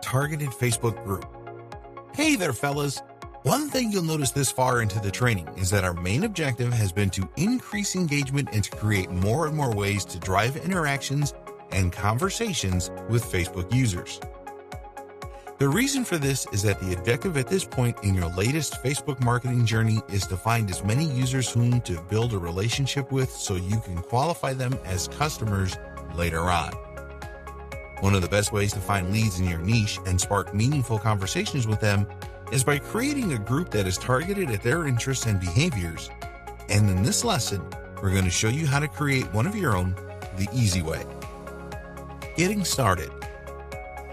targeted Facebook group. Hey there, fellas. One thing you'll notice this far into the training is that our main objective has been to increase engagement and to create more and more ways to drive interactions and conversations with Facebook users. The reason for this is that the objective at this point in your latest Facebook marketing journey is to find as many users whom to build a relationship with so you can qualify them as customers later on. One of the best ways to find leads in your niche and spark meaningful conversations with them is by creating a group that is targeted at their interests and behaviors. And in this lesson, we're going to show you how to create one of your own the easy way. Getting started.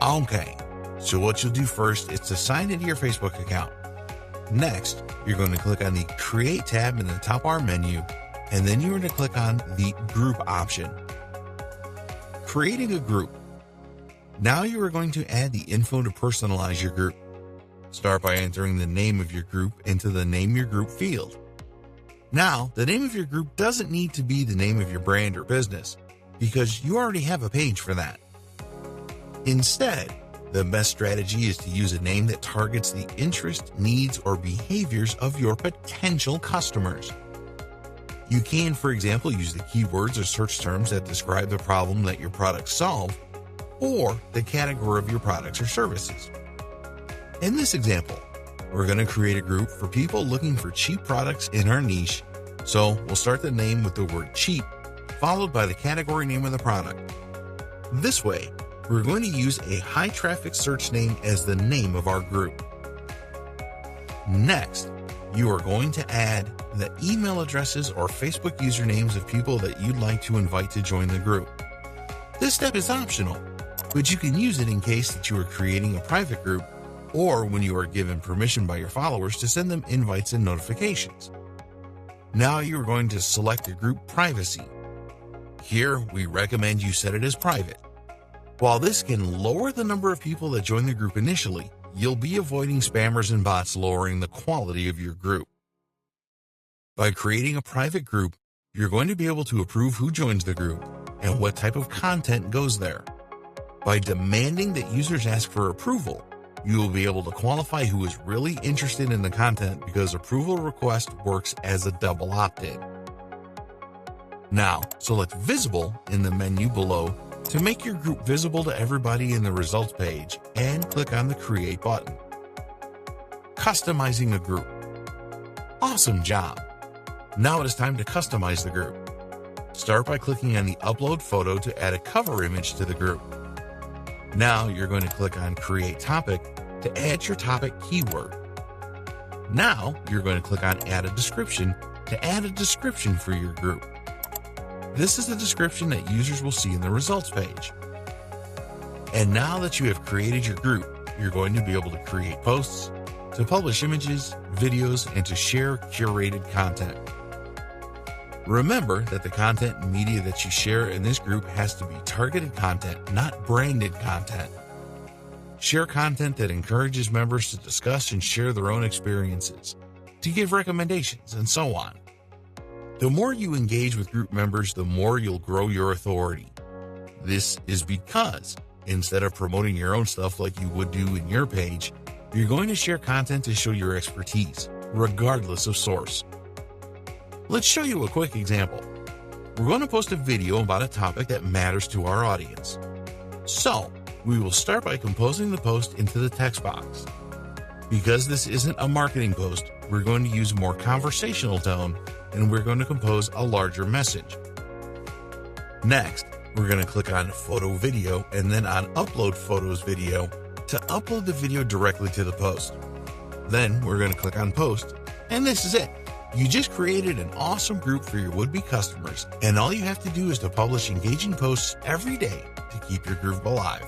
Okay, so what you'll do first is to sign into your Facebook account. Next, you're going to click on the Create tab in the top bar menu, and then you're going to click on the Group option. Creating a group. Now you are going to add the info to personalize your group. Start by entering the name of your group into the Name Your Group field. Now, the name of your group doesn't need to be the name of your brand or business, because you already have a page for that. Instead, the best strategy is to use a name that targets the interests, needs, or behaviors of your potential customers. You can, for example, use the keywords or search terms that describe the problem that your products solve, or the category of your products or services. In this example, we're going to create a group for people looking for cheap products in our niche, so we'll start the name with the word cheap, followed by the category name of the product. This way, we're going to use a high-traffic search name as the name of our group. Next, you are going to add the email addresses or Facebook usernames of people that you'd like to invite to join the group. This step is optional, but you can use it in case that you are creating a private group or when you are given permission by your followers to send them invites and notifications. Now you are going to select the group privacy. Here, we recommend you set it as private. While this can lower the number of people that join the group initially, you'll be avoiding spammers and bots, lowering the quality of your group. By creating a private group, you're going to be able to approve who joins the group and what type of content goes there. By demanding that users ask for approval, you will be able to qualify who is really interested in the content because approval request works as a double opt-in. Now, select Visible in the menu below to make your group visible to everybody in the results page and click on the Create button. Customizing a group. Awesome job! Now it is time to customize the group. Start by clicking on the Upload Photo to add a cover image to the group. Now you're going to click on Create Topic to add your topic keyword. Now you're going to click on Add a Description to add a description for your group. This is the description that users will see in the results page. And now that you have created your group, you're going to be able to create posts, to publish images, videos, and to share curated content. Remember that the content and media that you share in this group has to be targeted content, not branded content. Share content that encourages members to discuss and share their own experiences, to give recommendations, and so on. The more you engage with group members, the more you'll grow your authority. This is because, instead of promoting your own stuff like you would do in your page, you're going to share content to show your expertise, regardless of source. Let's show you a quick example. We're going to post a video about a topic that matters to our audience. So, we will start by composing the post into the text box. Because this isn't a marketing post, we're going to use a more conversational tone, and we're going to compose a larger message. Next, we're going to click on Photo Video and then on Upload Photos Video to upload the video directly to the post. Then we're going to click on Post, and this is it. You just created an awesome group for your would-be customers, and all you have to do is to publish engaging posts every day to keep your group alive.